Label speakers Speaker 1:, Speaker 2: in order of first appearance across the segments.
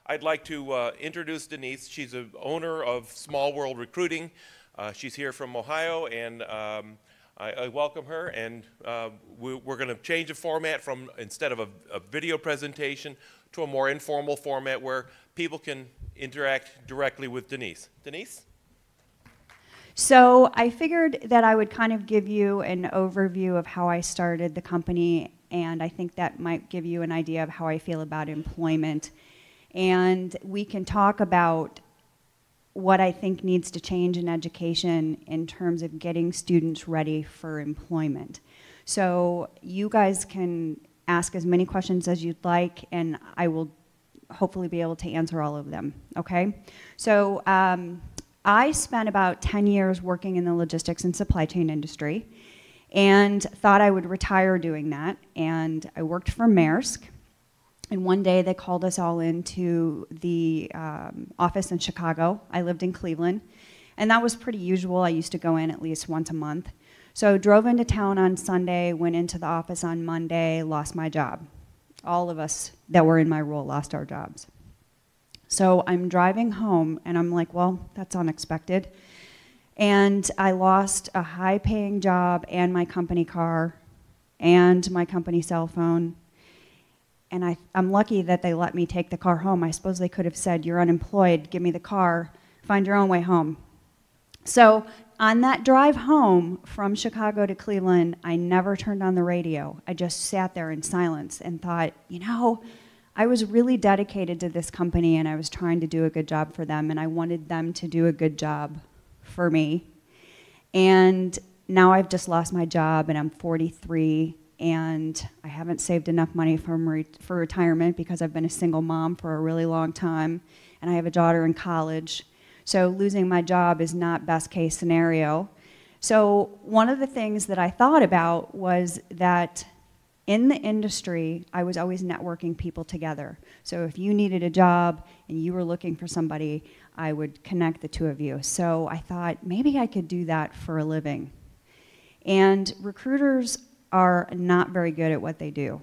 Speaker 1: I'd like to introduce Denise. She's the owner of Small World Recruiting. She's here from Ohio, and I welcome her. And we're going to change the format from, instead of a video presentation, to a more informal format where people can interact directly with Denise. Denise?
Speaker 2: So I figured that I would kind of give you an overview of how I started the company, and I think that might give you an idea of how I feel about employment. And we can talk about what I think needs to change in education in terms of getting students ready for employment. So you guys can ask as many questions as you'd like, and I will hopefully be able to answer all of them, okay? So I spent about 10 years working in the logistics and supply chain industry and thought I would retire doing that. And I worked for Maersk. And one day they called us all into the office in Chicago. I lived in Cleveland. And that was pretty usual. I used to go in at least once a month. So drove into town on Sunday, went into the office on Monday, lost my job. All of us that were in my role lost our jobs. So I'm driving home, and I'm like, well, that's unexpected. And I lost a high-paying job and my company car and my company cell phone. And I'm lucky that they let me take the car home. I suppose they could have said, you're unemployed, give me the car, find your own way home. So on that drive home from Chicago to Cleveland, I never turned on the radio. I just sat there in silence and thought, you know, I was really dedicated to this company, and I was trying to do a good job for them, and I wanted them to do a good job for me. And now I've just lost my job, and I'm 43, and I haven't saved enough money for retirement because I've been a single mom for a really long time, and I have a daughter in college. So losing my job is not best case scenario. So one of the things that I thought about was that in the industry, I was always networking people together. So if you needed a job and you were looking for somebody, I would connect the two of you. So I thought maybe I could do that for a living. And recruiters are not very good at what they do.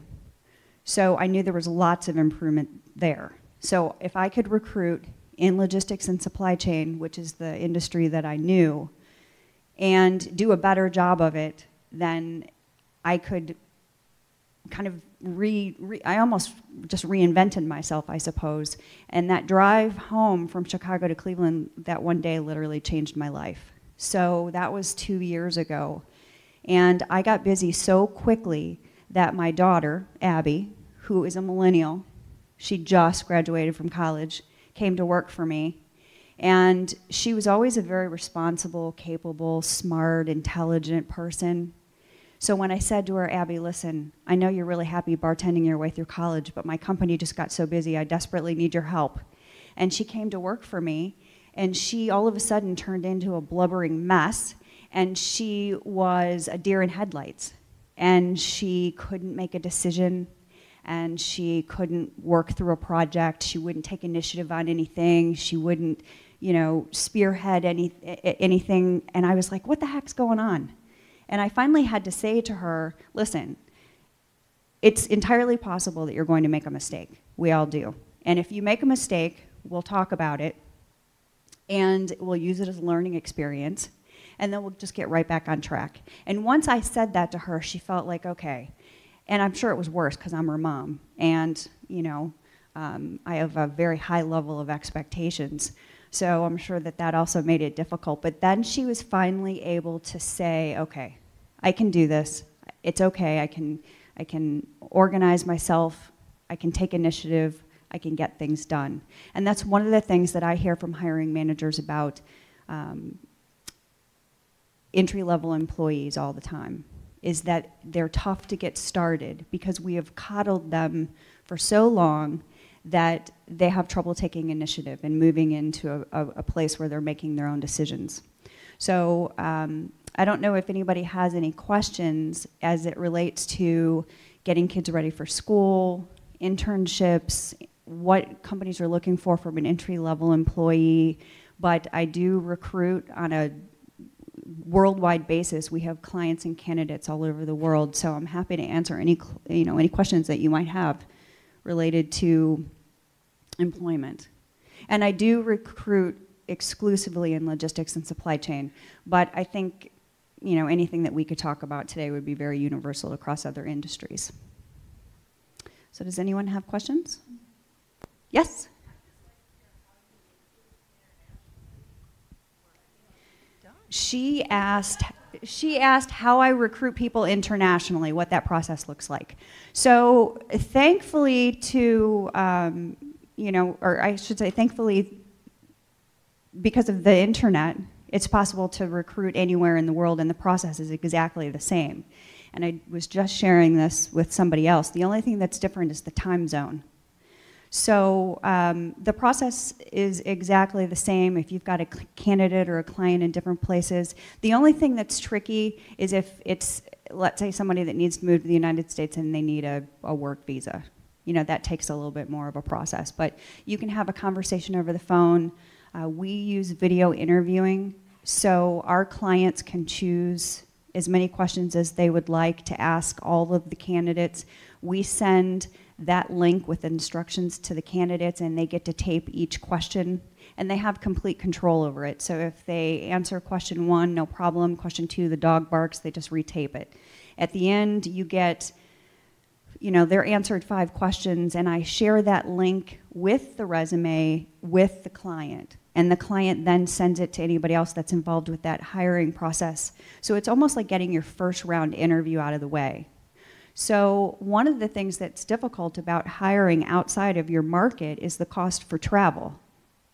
Speaker 2: So I knew there was lots of improvement there. So if I could recruit in logistics and supply chain, which is the industry that I knew, and do a better job of it, then I could kind of I almost just reinvented myself, I suppose. And that drive home from Chicago to Cleveland that one day literally changed my life. So that was 2 years ago. And I got busy so quickly that my daughter, Abby, who is a millennial, she just graduated from college, came to work for me. And she was always a very responsible, capable, smart, intelligent person. So when I said to her, Abby, listen, I know you're really happy bartending your way through college, but my company just got so busy, I desperately need your help. And she came to work for me, and she all of a sudden turned into a blubbering mess, and she was a deer in headlights. And she couldn't make a decision, and she couldn't work through a project, she wouldn't take initiative on anything, she wouldn't, you know, spearhead anything, and I was like, what the heck's going on? And I finally had to say to her, listen, it's entirely possible that you're going to make a mistake. We all do. And if you make a mistake, we'll talk about it, and we'll use it as a learning experience, and then we'll just get right back on track. And once I said that to her, she felt like, okay. And I'm sure it was worse because I'm her mom, and you know, I have a very high level of expectations. So I'm sure that that also made it difficult. But then she was finally able to say, okay, I can do this. It's okay. I can organize myself. I can take initiative. I can get things done. And that's one of the things that I hear from hiring managers about entry-level employees all the time, is that they're tough to get started because we have coddled them for so long that they have trouble taking initiative and moving into a place where they're making their own decisions. So I don't know if anybody has any questions as it relates to getting kids ready for school, internships, what companies are looking for from an entry-level employee, but I do recruit on a worldwide basis. We have clients and candidates all over the world, so I'm happy to answer any questions that you might have related to employment. And I do recruit exclusively in logistics and supply chain, but I think, you know, anything that we could talk about today would be very universal across other industries. So does anyone have questions? Yes? She asked how I recruit people internationally, what that process looks like. So thankfully to, you know, or I should say thankfully, because of the internet, it's possible to recruit anywhere in the world, and the process is exactly the same. And I was just sharing this with somebody else. The only thing that's different is the time zone. So the process is exactly the same if you've got a candidate or a client in different places. The only thing that's tricky is if it's, let's say, somebody that needs to move to the United States and they need a work visa. You know, that takes a little bit more of a process. But you can have a conversation over the phone. We use video interviewing, so our clients can choose as many questions as they would like to ask all of the candidates. We send that link with instructions to the candidates, and they get to tape each question, and they have complete control over it. So if they answer question 1, no problem. Question 2, the dog barks, they just retape it. At the end, you get, you know, they're answered 5 questions, and I share that link with the resume with the client. And the client then sends it to anybody else that's involved with that hiring process. So it's almost like getting your first round interview out of the way. So one of the things that's difficult about hiring outside of your market is the cost for travel.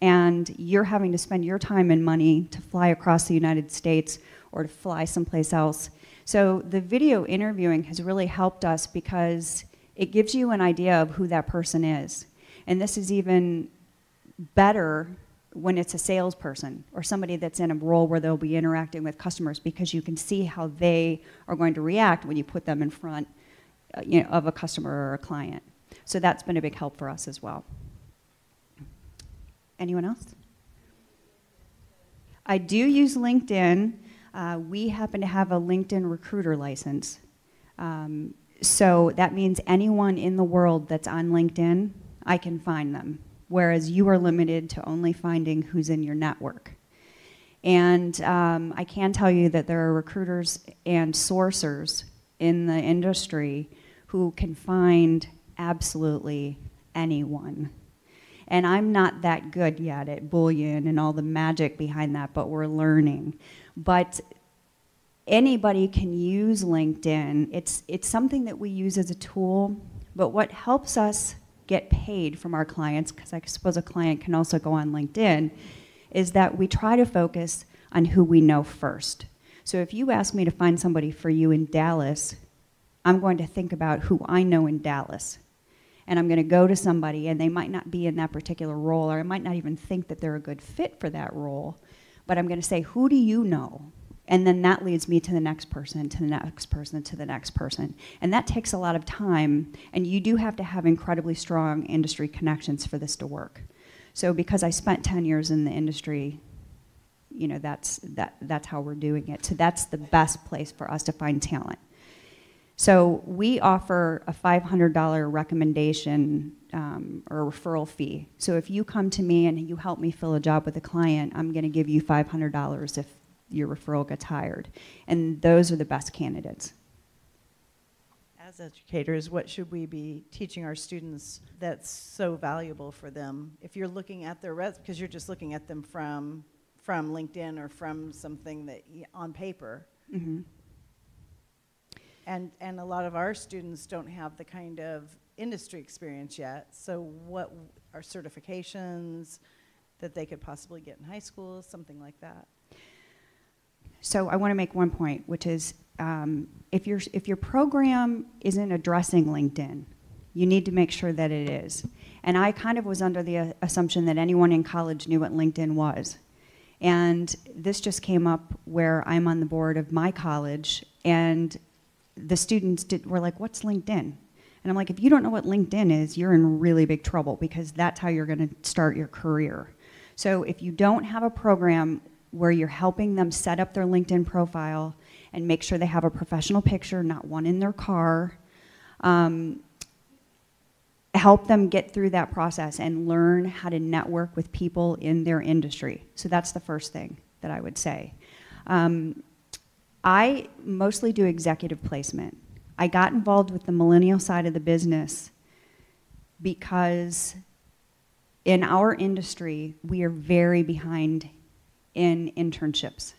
Speaker 2: And you're having to spend your time and money to fly across the United States or to fly someplace else. So the video interviewing has really helped us because it gives you an idea of who that person is. And this is even better when it's a salesperson or somebody that's in a role where they'll be interacting with customers, because you can see how they are going to react when you put them in front, you know, of a customer or a client. So that's been a big help for us as well. Anyone else? I do use LinkedIn. We happen to have a LinkedIn recruiter license. So that means anyone in the world that's on LinkedIn, I can find them, whereas you are limited to only finding who's in your network. And I can tell you that there are recruiters and sourcers in the industry who can find absolutely anyone. And I'm not that good yet at Boolean and all the magic behind that, but we're learning. But anybody can use LinkedIn. It's something that we use as a tool, but what helps us get paid from our clients, because I suppose a client can also go on LinkedIn, is that we try to focus on who we know first. So if you ask me to find somebody for you in Dallas, I'm going to think about who I know in Dallas. And I'm going to go to somebody, and they might not be in that particular role, or I might not even think that they're a good fit for that role, but I'm going to say, who do you know? And then that leads me to the next person, to the next person, to the next person. And that takes a lot of time, and you do have to have incredibly strong industry connections for this to work. So because I spent 10 years in the industry, you know, that's how we're doing it. So that's the best place for us to find talent. So we offer a $500 recommendation or referral fee. So if you come to me and you help me fill a job with a client, I'm going to give you $500 if your referral gets hired. And those are the best candidates.
Speaker 3: As educators, what should we be teaching our students that's so valuable for them? If you're looking at their because you're just looking at them from LinkedIn or from something that on paper.
Speaker 2: Mm-hmm.
Speaker 3: And a lot of our students don't have the kind of industry experience yet. So what are certifications that they could possibly get in high school, something like that?
Speaker 2: So I want to make one point, which is if your program isn't addressing LinkedIn, you need to make sure that it is. And I kind of was under the assumption that anyone in college knew what LinkedIn was. And this just came up where I'm on the board of my college, and the students were like, what's LinkedIn? And I'm like, if you don't know what LinkedIn is, you're in really big trouble, because that's how you're going to start your career. So if you don't have a program where you're helping them set up their LinkedIn profile and make sure they have a professional picture, not one in their car, help them get through that process and learn how to network with people in their industry. So that's the first thing that I would say. I mostly do executive placement. I got involved with the millennial side of the business because in our industry, we are very behind in internships.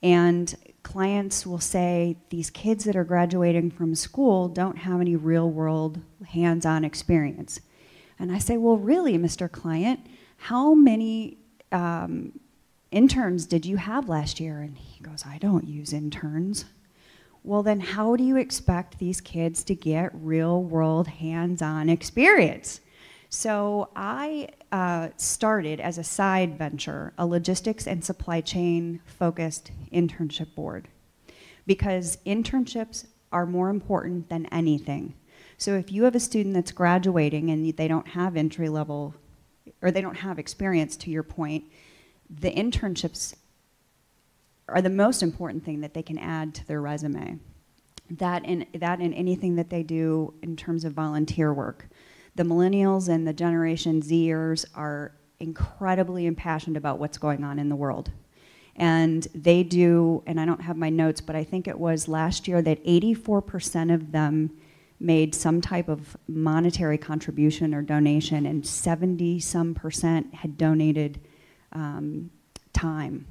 Speaker 2: And clients will say, these kids that are graduating from school don't have any real world hands-on experience. And I say, well, really, Mr. Client, how many interns did you have last year? And he goes, I don't use interns. Well, then how do you expect these kids to get real world hands-on experience? So I started as a side venture, a logistics and supply chain focused internship board, because internships are more important than anything. So if you have a student that's graduating and they don't have entry level, or they don't have experience, to your point, the internships are the most important thing that they can add to their resume. That and anything that they do in terms of volunteer work. The millennials and the Generation Zers are incredibly impassioned about what's going on in the world. And they do, and I don't have my notes, but I think it was last year that 84% of them made some type of monetary contribution or donation, and 70-some% had donated time.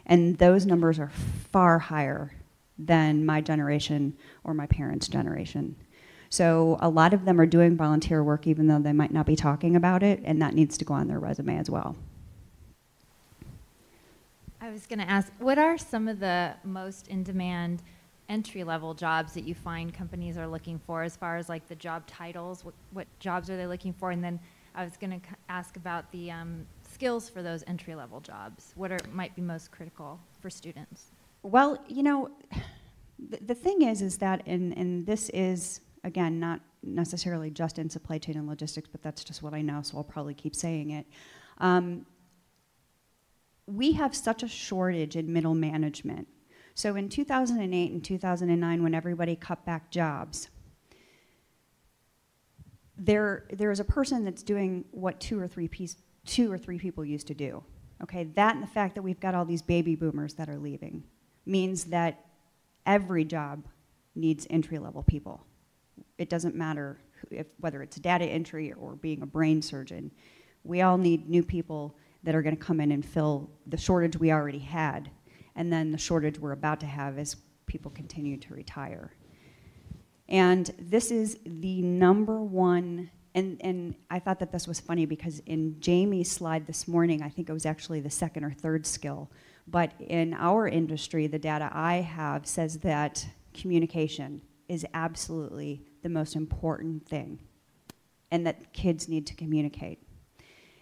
Speaker 2: And those numbers are far higher than my generation or my parents' generation. So a lot of them are doing volunteer work even though they might not be talking about it, and that needs to go on their resume as well.
Speaker 4: I was going to ask, what are some of the most in-demand entry-level jobs that you find companies are looking for, as far as like the job titles? What jobs are they looking for? And then I was going to ask about the skills for those entry-level jobs. What might be most critical for students?
Speaker 2: Well, you know, the thing is that, and this is, again, not necessarily just in supply chain and logistics, but that's just what I know, so I'll probably keep saying it. We have such a shortage in middle management. So in 2008 and 2009, when everybody cut back jobs, there is a person that's doing what two or three people used to do. Okay, that and the fact that we've got all these baby boomers that are leaving means that every job needs entry-level people. It doesn't matter whether it's data entry or being a brain surgeon. We all need new people that are going to come in and fill the shortage we already had, and then the shortage we're about to have as people continue to retire. And this is the number one, and I thought that this was funny because in Jamie's slide this morning, I think it was actually the second or third skill, but in our industry, the data I have says that communication is absolutely the most important thing, and that kids need to communicate.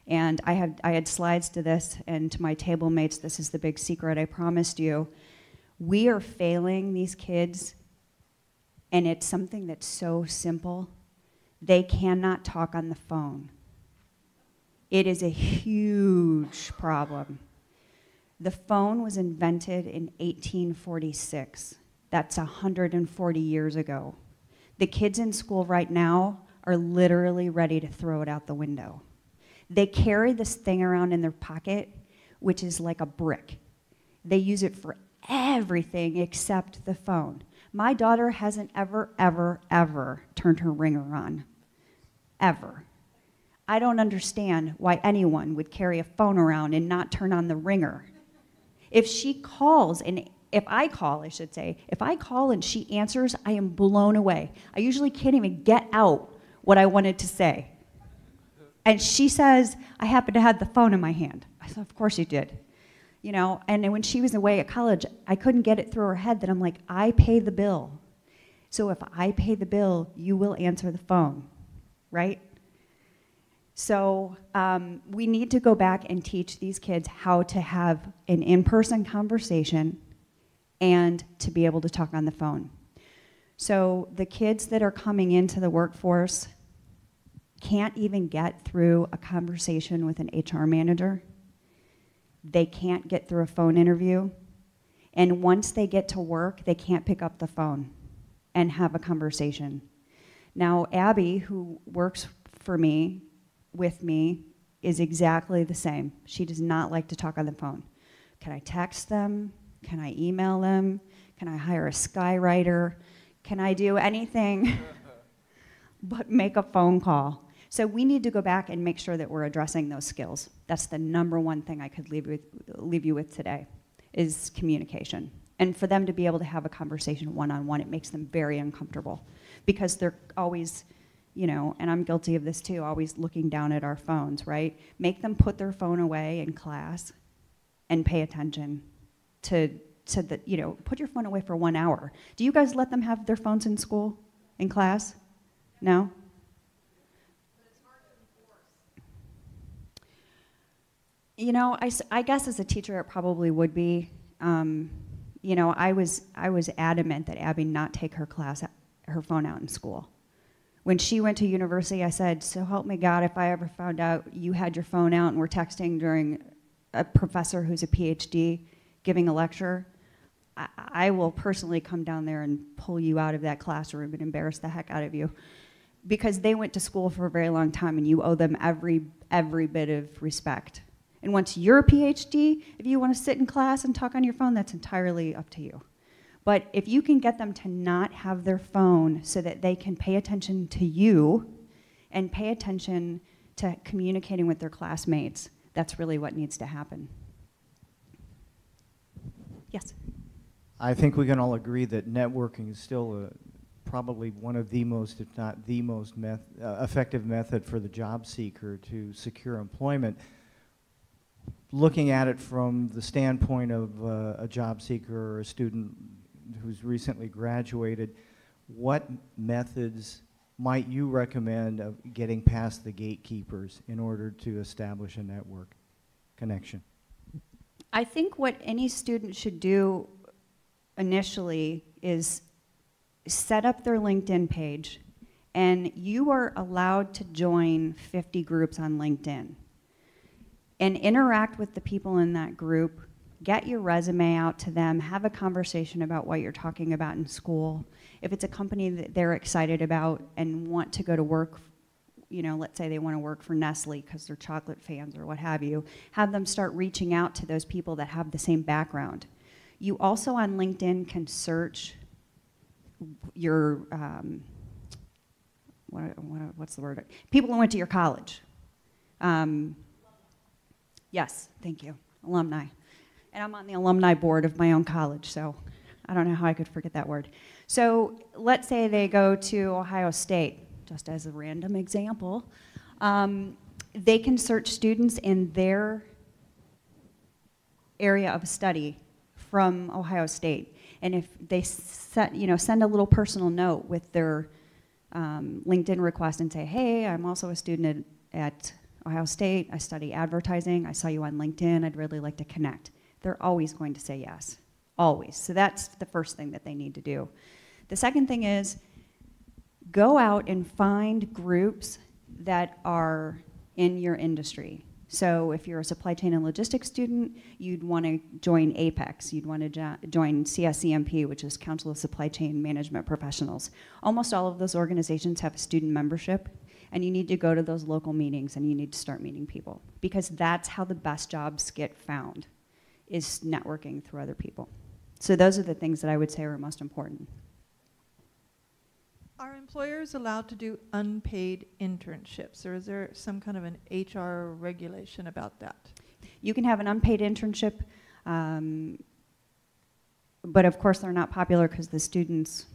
Speaker 2: And I had slides to this, and to my table mates, this is the big secret I promised you. We are failing these kids, and it's something that's so simple. They cannot talk on the phone. It is a huge problem. The phone was invented in 1846. That's 140 years ago. The kids in school right now are literally ready to throw it out the window. They carry this thing around in their pocket, which is like a brick. They use it for everything except the phone. My daughter hasn't ever turned her ringer on. Ever. I don't understand why anyone would carry a phone around and not turn on the ringer. If she calls, and if I call, I should say, if I call and she answers, I am blown away. I usually can't even get out what I wanted to say. And she says, I happen to have the phone in my hand. I said, of course you did. You know, and then when she was away at college, I couldn't get it through her head that I'm like, I pay the bill. So if I pay the bill, you will answer the phone, right? So we need to go back and teach these kids how to have an in-person conversation and to be able to talk on the phone. So the kids that are coming into the workforce can't even get through a conversation with an HR manager. They can't get through a phone interview. And once they get to work, they can't pick up the phone and have a conversation. Now, Abby, who works for me, with me, is exactly the same. She does not like to talk on the phone. Can I text them? Can I email them? Can I hire a skywriter? Can I do anything but make a phone call? So we need to go back and make sure that we're addressing those skills. That's the number one thing I could leave you with today, is communication. And for them to be able to have a conversation one-on-one, it makes them very uncomfortable because they're always, you know, and I'm guilty of this too, always looking down at our phones, right? Make them put their phone away in class and pay attention to the, you know, put your phone away for 1 hour. Do you guys let them have their phones in school, in class? No? You know, I guess as a teacher it probably would be. You know, I was adamant that Abby not take her phone out in school. When she went to university, I said, so help me God, if I ever found out you had your phone out and were texting during a professor who's a PhD giving a lecture, I will personally come down there and pull you out of that classroom and embarrass the heck out of you. Because they went to school for a very long time and you owe them every bit of respect. And once you're a PhD, if you want to sit in class and talk on your phone, that's entirely up to you. But if you can get them to not have their phone so that they can pay attention to you and pay attention to communicating with their classmates, that's really what needs to happen. Yes?
Speaker 5: I think we can all agree that networking is still probably one of the most, if not the most effective method for the job seeker to secure employment. Looking at it from the standpoint of a job seeker or a student who's recently graduated, what methods might you recommend of getting past the gatekeepers in order to establish a network connection?
Speaker 2: I think what any student should do initially is set up their LinkedIn page, and you are allowed to join 50 groups on LinkedIn and interact with the people in that group, get your resume out to them, have a conversation about what you're talking about in school. If it's a company that they're excited about and want to go to work, you know, let's say they want to work for Nestle because they're chocolate fans or what have you, have them start reaching out to those people that have the same background. You also on LinkedIn can search your, what's the word? People who went to your college. Yes, thank you, alumni. And I'm on the alumni board of my own college, so I don't know how I could forget that word. So let's say they go to Ohio State, just as a random example. They can search students in their area of study from Ohio State. And if they send a little personal note with their LinkedIn request and say, hey, I'm also a student at Ohio State, I study advertising, I saw you on LinkedIn, I'd really like to connect. They're always going to say yes, always. So that's the first thing that they need to do. The second thing is go out and find groups that are in your industry. So if you're a supply chain and logistics student, you'd want to join APEX, you'd want to join CSCMP, which is Council of Supply Chain Management Professionals. Almost all of those organizations have a student membership, and you need to go to those local meetings and you need to start meeting people, because that's how the best jobs get found, is networking through other people. So those are the things that I would say are most important.
Speaker 6: Are employers allowed to do unpaid internships, or is there some kind of an HR regulation about that?
Speaker 2: You can have an unpaid internship, but of course they're not popular because the students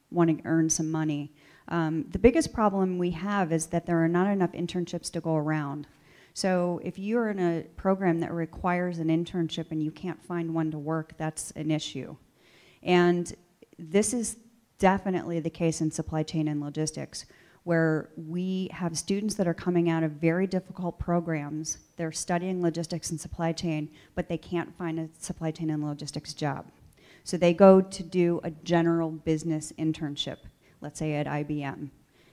Speaker 2: want to earn some money. The biggest problem we have is that there are not enough internships to go around. So if you're in a program that requires an internship and you can't find one to work, that's an issue. And this is definitely the case in supply chain and logistics, where we have students that are coming out of very difficult programs. They're studying logistics and supply chain, but they can't find a supply chain and logistics job. So they go to do a general business internship, let's say at IBM.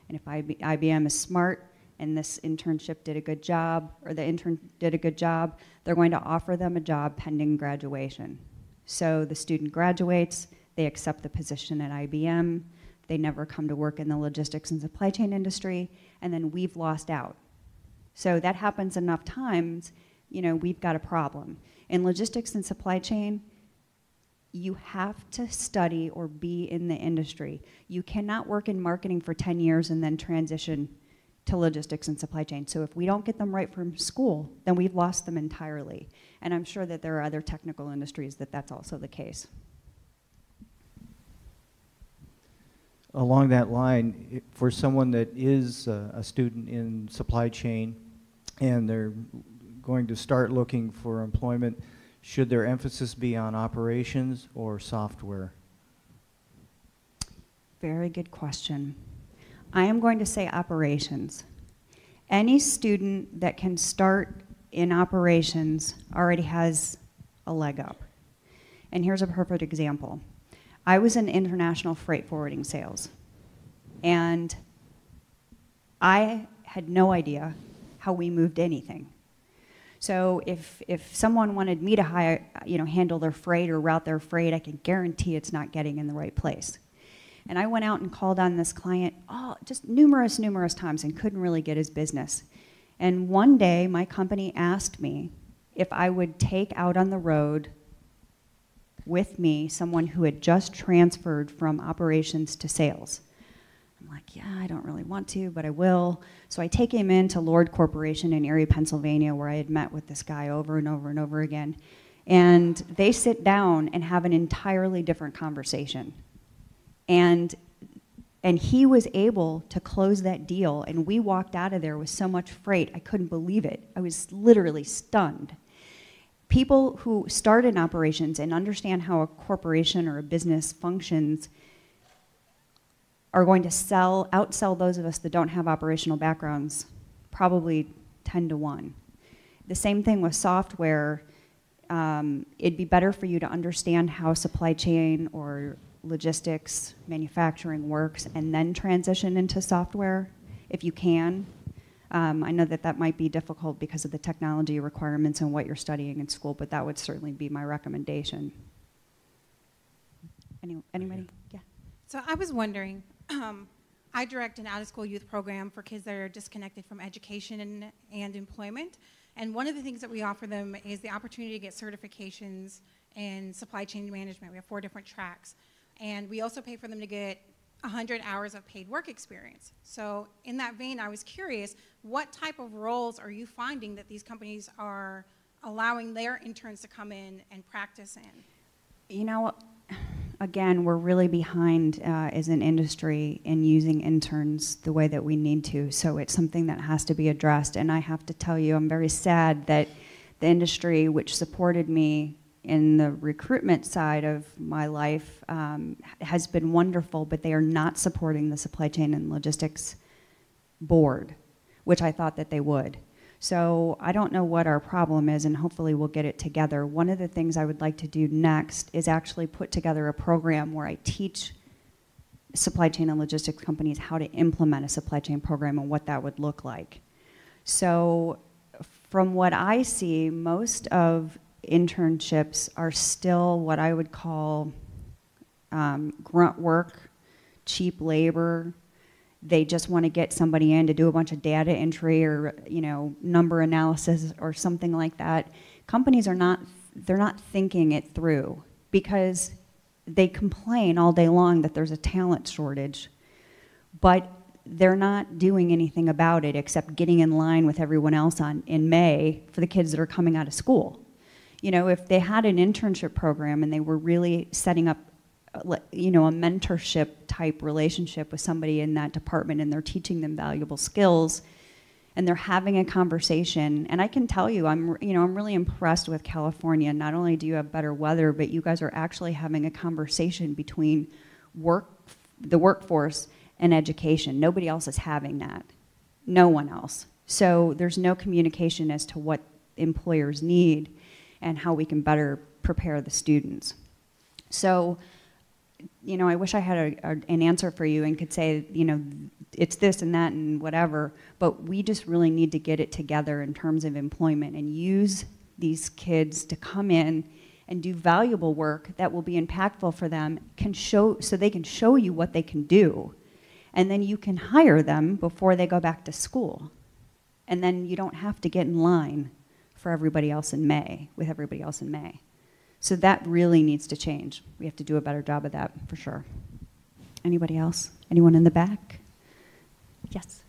Speaker 2: And if IBM is smart and this internship did a good job, or the intern did a good job, they're going to offer them a job pending graduation. So the student graduates, they accept the position at IBM, they never come to work in the logistics and supply chain industry, and then we've lost out. So that happens enough times, we've got a problem. In logistics and supply chain, you have to study or be in the industry. You cannot work in marketing for 10 years and then transition to logistics and supply chain. So if we don't get them right from school, then we've lost them entirely. And I'm sure that there are other technical industries that that's also the case.
Speaker 5: Along that line, for someone that is a student in supply chain and they're going to start looking for employment, should their emphasis be on operations or software?
Speaker 2: Very good question. I am going to say operations. Any student that can start in operations already has a leg up. And here's a perfect example. I was in international freight forwarding sales, and I had no idea how we moved anything. So if someone wanted me to handle their freight or route their freight, I can guarantee it's not getting in the right place. And I went out and called on this client just numerous times and couldn't really get his business. And one day, my company asked me if I would take out on the road with me someone who had just transferred from operations to sales. I'm like, yeah, I don't really want to, but I will. So I take him into Lord Corporation in Erie, Pennsylvania, where I had met with this guy over and over and over again. And they sit down and have an entirely different conversation. And he was able to close that deal, and we walked out of there with so much freight, I couldn't believe it. I was literally stunned. People who start in operations and understand how a corporation or a business functions are going to outsell those of us that don't have operational backgrounds, probably 10 to 1. The same thing with software. It'd be better for you to understand how supply chain or logistics, manufacturing works, and then transition into software if you can. I know that might be difficult because of the technology requirements and what you're studying in school, but that would certainly be my recommendation. Anybody? Yeah.
Speaker 7: So I was wondering, I direct an out-of-school youth program for kids that are disconnected from education and employment. And one of the things that we offer them is the opportunity to get certifications in supply chain management. We have 4 different tracks. And we also pay for them to get 100 hours of paid work experience. So in that vein, I was curious, what type of roles are you finding that these companies are allowing their interns to come in and practice in?
Speaker 2: Again, we're really behind as an industry in using interns the way that we need to. So it's something that has to be addressed. And I have to tell you, I'm very sad that the industry, which supported me in the recruitment side of my life, has been wonderful, but they are not supporting the supply chain and logistics board, which I thought that they would. So I don't know what our problem is, and hopefully we'll get it together. One of the things I would like to do next is actually put together a program where I teach supply chain and logistics companies how to implement a supply chain program and what that would look like. So from what I see, most of internships are still what I would call grunt work, cheap labor. They just want to get somebody in to do a bunch of data entry or number analysis or something like that. Companies are not thinking it through because they complain all day long that there's a talent shortage, but they're not doing anything about it except getting in line with everyone else in May for the kids that are coming out of school. If they had an internship program and they were really setting up a mentorship type relationship with somebody in that department and they're teaching them valuable skills and they're having a conversation, and I can tell you, I'm really impressed with California. Not only do you have better weather, but you guys are actually having a conversation between the workforce and education. Nobody else is having that. No one else. So there's no communication as to what employers need and how we can better prepare the students. So, I wish I had an answer for you and could say, it's this and that and whatever, but we just really need to get it together in terms of employment and use these kids to come in and do valuable work that will be impactful for them, so they can show you what they can do. And then you can hire them before they go back to school. And then you don't have to get in line for everybody else in May, with everybody else in May. So that really needs to change. We have to do a better job of that, for sure. Anybody else? Anyone in the back? Yes.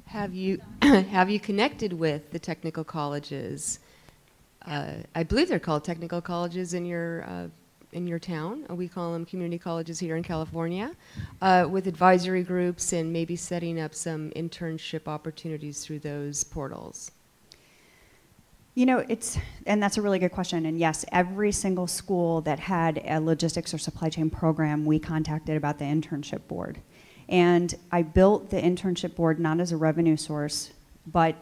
Speaker 8: Have you have you connected with the technical colleges? I believe they're called technical colleges in your town. We call them community colleges here in California, with advisory groups and maybe setting up some internship opportunities through those portals.
Speaker 2: You know, and that's a really good question. And yes, every single school that had a logistics or supply chain program, we contacted about the internship board. And I built the internship board not as a revenue source, but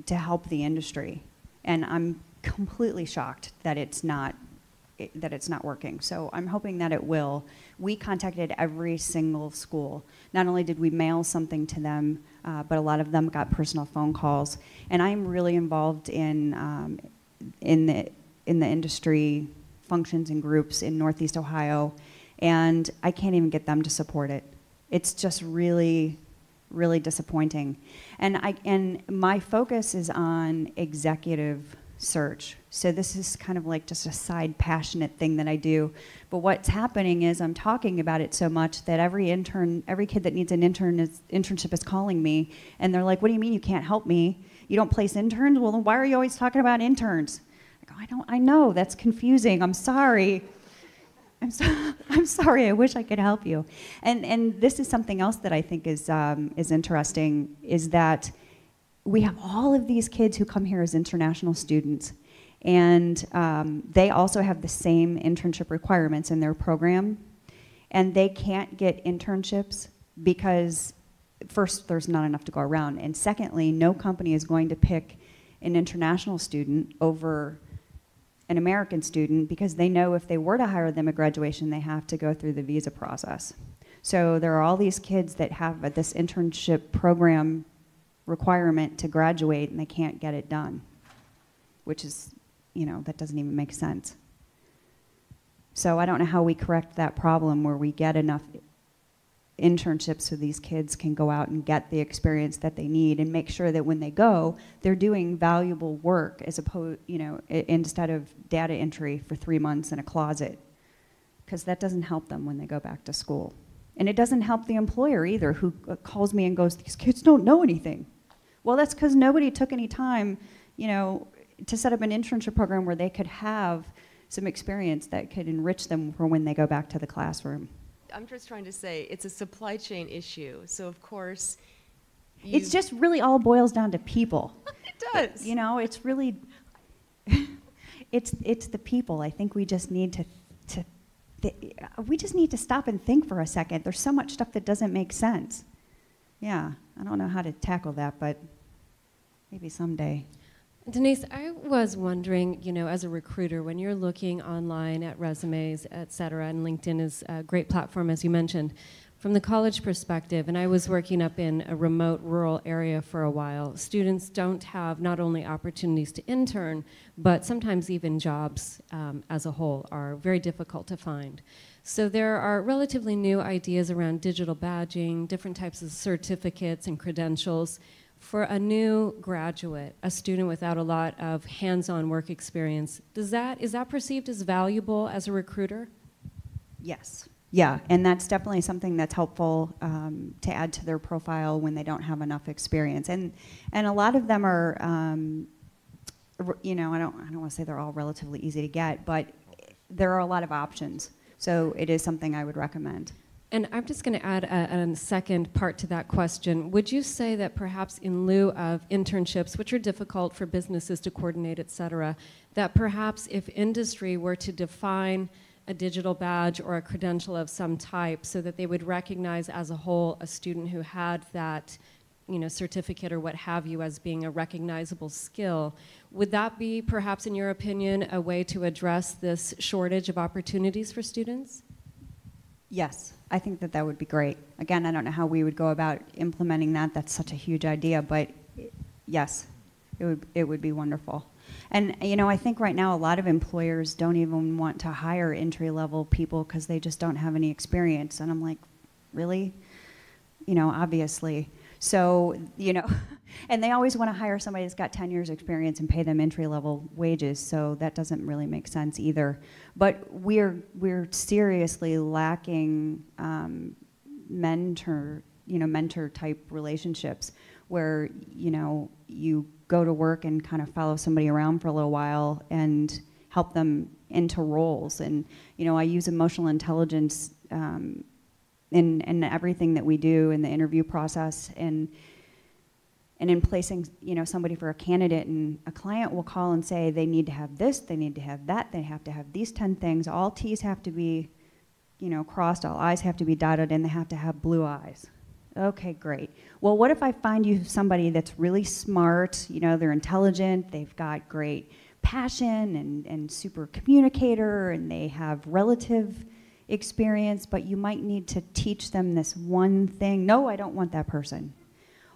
Speaker 2: to help the industry. And I'm completely shocked that it's not working. So I'm hoping that it will. We contacted every single school. Not only did we mail something to them, but a lot of them got personal phone calls. And I'm really involved in the industry functions and groups in Northeast Ohio, and I can't even get them to support it. It's just really, really disappointing. And my focus is on executive search. So this is kind of like just a side passionate thing that I do. But what's happening is I'm talking about it so much that every kid that needs an internship is calling me, and they're like, "What do you mean you can't help me? You don't place interns? Well, then why are you always talking about interns?" I go, I know, that's confusing. I'm sorry. I'm sorry. I wish I could help you. And this is something else that I think is interesting, is that we have all of these kids who come here as international students, and they also have the same internship requirements in their program, and they can't get internships because, first, there's not enough to go around, and secondly, no company is going to pick an international student over an American student because they know if they were to hire them at graduation, they have to go through the visa process. So there are all these kids that have this internship program requirement to graduate, and they can't get it done, which is, that doesn't even make sense. So I don't know how we correct that problem where we get enough internships so these kids can go out and get the experience that they need, and make sure that when they go, they're doing valuable work as opposed, instead of data entry for 3 months in a closet, because that doesn't help them when they go back to school. And it doesn't help the employer either, who calls me and goes, "These kids don't know anything." Well, that's because nobody took any time, to set up an internship program where they could have some experience that could enrich them for when they go back to the classroom.
Speaker 8: I'm just trying to say it's a supply chain issue. So of course,
Speaker 2: It's just really all boils down to people.
Speaker 8: It does.
Speaker 2: It's really, it's the people. I think we just need to stop and think for a second. There's so much stuff that doesn't make sense. Yeah, I don't know how to tackle that, but maybe someday.
Speaker 9: Denise, I was wondering, as a recruiter, when you're looking online at resumes, et cetera, and LinkedIn is a great platform, as you mentioned, from the college perspective, and I was working up in a remote rural area for a while, students don't have not only opportunities to intern, but sometimes even jobs as a whole are very difficult to find. So there are relatively new ideas around digital badging, different types of certificates and credentials. For a new graduate, a student without a lot of hands-on work experience, is that perceived as valuable as a recruiter?
Speaker 2: Yes. Yeah, and that's definitely something that's helpful to add to their profile when they don't have enough experience. And a lot of them are, I don't want to say they're all relatively easy to get, but there are a lot of options. So it is something I would recommend.
Speaker 9: And I'm just going to add a second part to that question. Would you say that perhaps in lieu of internships, which are difficult for businesses to coordinate, et cetera, that perhaps if industry were to define a digital badge or a credential of some type so that they would recognize as a whole a student who had that certificate or what have you as being a recognizable skill, would that be perhaps, in your opinion, a way to address this shortage of opportunities for students?
Speaker 2: Yes, I think that would be great. Again, I don't know how we would go about implementing that. That's such a huge idea, but yes, it would be wonderful. And, you know, I think right now a lot of employers don't even want to hire entry-level people because they just don't have any experience. And I'm like, really? You know, obviously. So, you know, and they always want to hire somebody that's got 10 years experience and pay them entry-level wages, so that doesn't really make sense either. But we're seriously lacking mentor type relationships where, you know, you go to work and kind of follow somebody around for a little while and help them into roles. And, you know, I use emotional intelligence in everything that we do in the interview process, and in placing, you know, somebody for a candidate, and a client will call and say they need to have this, they need to have that, they have to have these 10 things, all T's have to be, you know, crossed, all I's have to be dotted, and they have to have blue eyes. Okay, great. Well, what if I find you somebody that's really smart, you know, they're intelligent, they've got great passion and super communicator, and they have relative experience, but you might need to teach them this one thing. No, I don't want that person.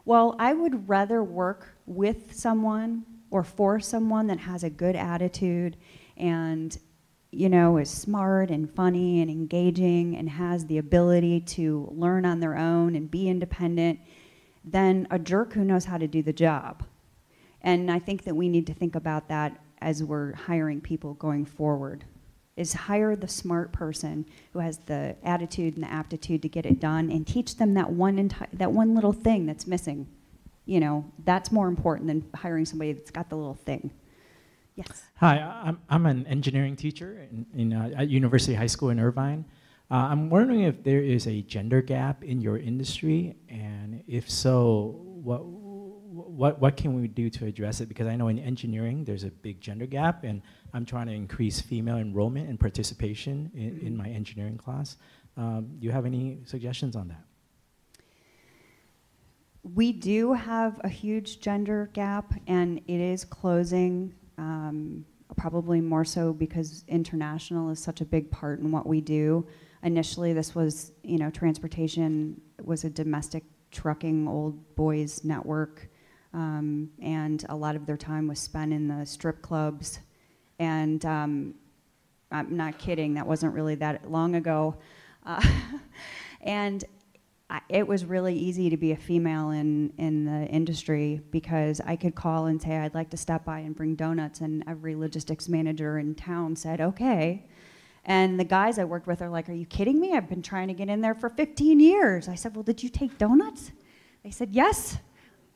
Speaker 2: Well, I would rather work with someone or for someone that has a good attitude and, you know, is smart and funny and engaging and has the ability to learn on their own and be independent than a jerk who knows how to do the job. And I think that we need to think about that as we're hiring people going forward, is hire the smart person who has the attitude and the aptitude to get it done, and teach them that one little thing that's missing. You know, that's more important than hiring somebody that's got the little thing. Yes.
Speaker 10: Hi, I'm an engineering teacher at University High School in Irvine. I'm wondering if there is a gender gap in your industry, and if so, what can we do to address it? Because I know in engineering there's a big gender gap, and I'm trying to increase female enrollment and participation in my engineering class. Do you have any suggestions on that?
Speaker 2: We do have a huge gender gap, and it is closing, probably more so because international is such a big part in what we do. Initially, this was, you know, transportation was a domestic trucking old boys network, and a lot of their time was spent in the strip clubs. And I'm not kidding, that wasn't really that long ago. And it was really easy to be a female in the industry, because I could call and say I'd like to stop by and bring donuts, and every logistics manager in town said, okay. And the guys I worked with are like, are you kidding me? I've been trying to get in there for 15 years. I said, well, did you take donuts? They said, yes,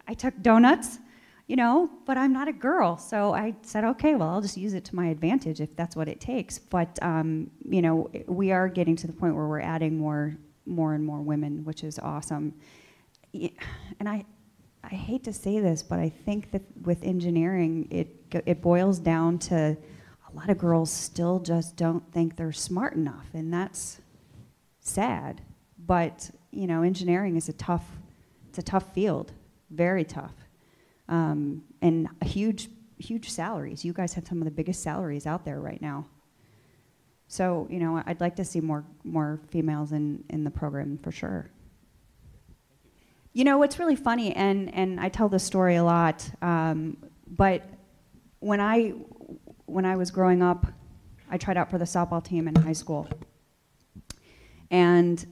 Speaker 2: I took donuts, you know, but I'm not a girl. So I said, okay, well, I'll just use it to my advantage if that's what it takes. But, you know, we are getting to the point where we're adding more and more women, which is awesome. And I hate to say this, but I think that with engineering, it boils down to a lot of girls still just don't think they're smart enough, and that's sad. But, you know, engineering is it's a tough field, very tough, and huge salaries. You guys have some of the biggest salaries out there right now. So, you know, I'd like to see more females in the program for sure. You know, what's really funny, and I tell this story a lot, but when I was growing up, I tried out for the softball team in high school. And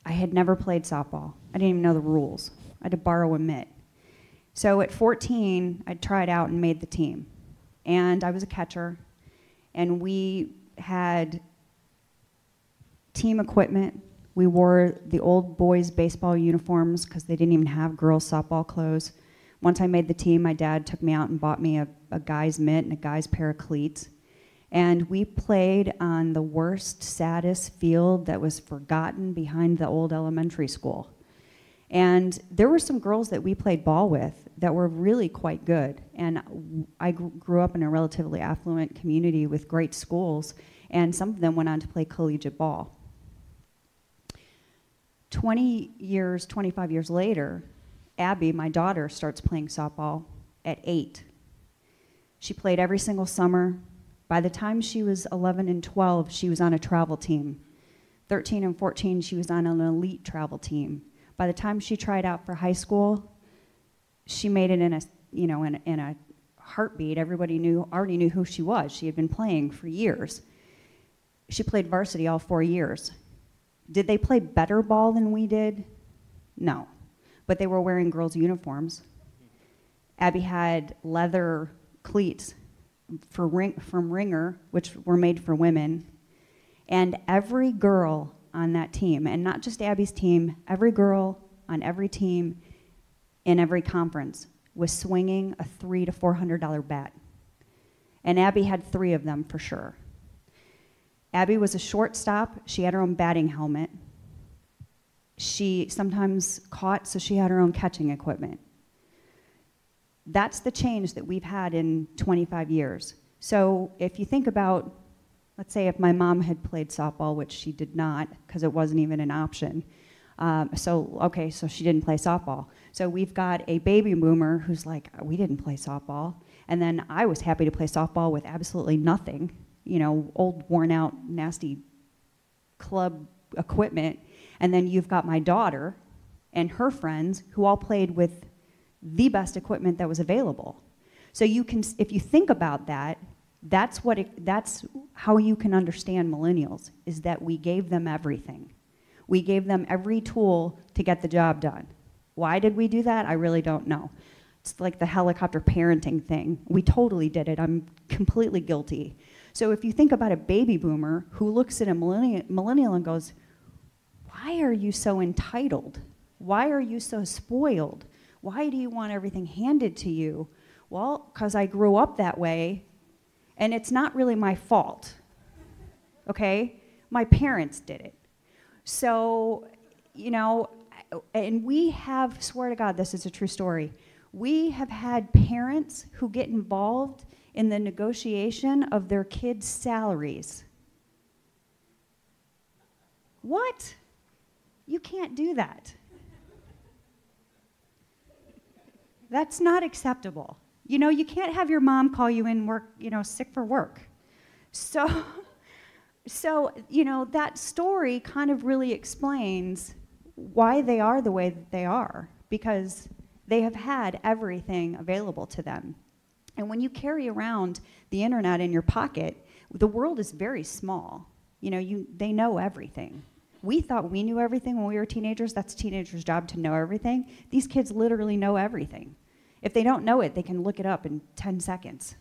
Speaker 2: I had never played softball. I didn't even know the rules. I had to borrow a mitt. So at 14, I tried out and made the team. And I was a catcher, and we had team equipment. We wore the old boys' baseball uniforms because they didn't even have girls' softball clothes. Once I made the team, my dad took me out and bought me a guy's mitt and a guy's pair of cleats. And we played on the worst, saddest field that was forgotten behind the old elementary school. And there were some girls that we played ball with that were really quite good. And I grew up in a relatively affluent community with great schools, and some of them went on to play collegiate ball. 25 years later, Abby, my daughter, starts playing softball at 8. She played every single summer. By the time she was 11 and 12, she was on a travel team. 13 and 14, she was on an elite travel team. By the time she tried out for high school, she made it in a heartbeat. Everybody already knew who she was. She had been playing for years. She played varsity all 4 years. Did they play better ball than we did? No. But they were wearing girls' uniforms. Abby had leather cleats from Ringer, which were made for women. And every girl on that team, and not just Abby's team, every girl on every team in every conference was swinging a $300 to $400 bat. And Abby had 3 of them for sure. Abby was a shortstop. She had her own batting helmet. She sometimes caught, so she had her own catching equipment. That's the change that we've had in 25 years. So if you think about, let's say if my mom had played softball, which she did not, because it wasn't even an option. So she didn't play softball. So we've got a baby boomer who's like, we didn't play softball. And then I was happy to play softball with absolutely nothing, old, worn out, nasty club equipment. And then you've got my daughter and her friends who all played with the best equipment that was available. So you can, if you think about that, that's how you can understand millennials, is that we gave them everything. We gave them every tool to get the job done. Why did we do that? I really don't know. It's like the helicopter parenting thing. We totally did it. I'm completely guilty. So if you think about a baby boomer who looks at a millennial and goes, why are you so entitled? Why are you so spoiled? Why do you want everything handed to you? Well, because I grew up that way, and it's not really my fault, okay? My parents did it. So, and we have, swear to God, this is a true story, we have had parents who get involved in the negotiation of their kids' salaries. What? You can't do that. That's not acceptable. You can't have your mom call you in work, sick for work. So, that story kind of really explains why they are the way that they are, because they have had everything available to them. And when you carry around the internet in your pocket, the world is very small. They know everything. We thought we knew everything when we were teenagers. That's a teenager's job to know everything. These kids literally know everything. If they don't know it, they can look it up in 10 seconds.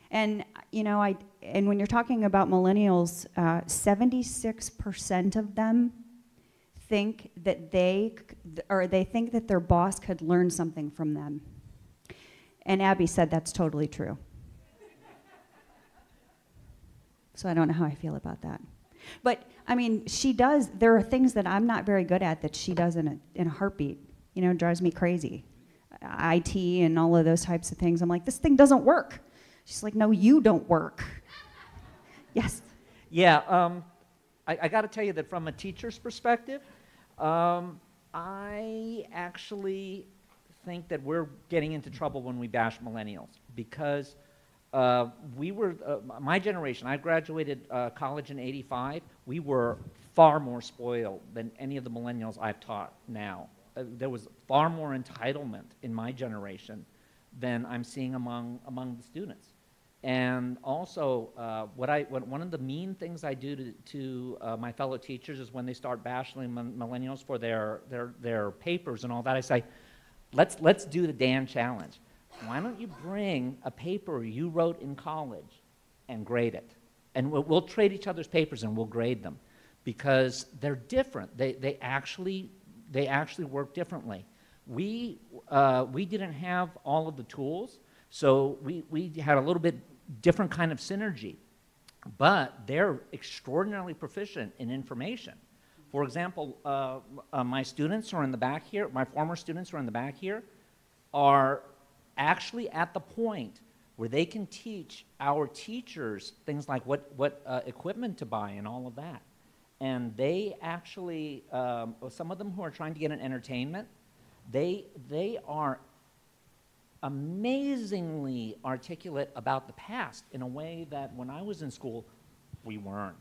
Speaker 2: And, and when you're talking about millennials, 76% of them think that they think that their boss could learn something from them. And Abby said that's totally true. So I don't know how I feel about that. But, she does, there are things that I'm not very good at that she does in a heartbeat. It drives me crazy. IT and all of those types of things. I'm like, this thing doesn't work. She's like, no, you don't work. Yes?
Speaker 11: Yeah, I got to tell you that from a teacher's perspective, I actually think that we're getting into trouble when we bash millennials, because my generation, I graduated college in '85, we were far more spoiled than any of the millennials I've taught now. There was far more entitlement in my generation than I'm seeing among the students. And also, one of the mean things I do to my fellow teachers is when they start bashing millennials for their papers and all that, I say, let's do the Dan challenge. Why don't you bring a paper you wrote in college and grade it? And we'll trade each other's papers and we'll grade them, because they're different. They actually work differently. We didn't have all of the tools, so we had a little bit different kind of synergy, but they're extraordinarily proficient in information. For example, my students who are in the back here, my former students who are in the back here, are actually at the point where they can teach our teachers things like what equipment to buy and all of that. And they actually, some of them who are trying to get an entertainment, they are amazingly articulate about the past in a way that when I was in school, we weren't.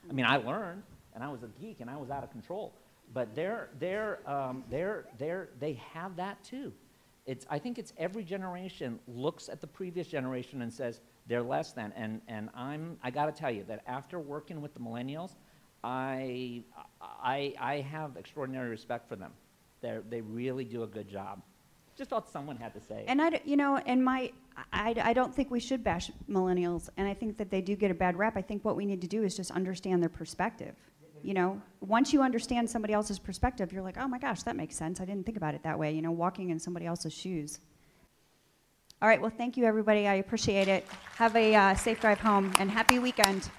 Speaker 11: I learned, and I was a geek, and I was out of control. But they have that too. I think it's every generation looks at the previous generation and says they're less than. And I got to tell you that after working with the millennials, I have extraordinary respect for them. They really do a good job. Just thought someone had to say it.
Speaker 2: And I don't think we should bash millennials, and I think that they do get a bad rap. I think what we need to do is just understand their perspective. You know, once you understand somebody else's perspective, you're like, oh my gosh, that makes sense. I didn't think about it that way, you know, walking in somebody else's shoes. All right, well, thank you, everybody. I appreciate it. Have a safe drive home, and happy weekend.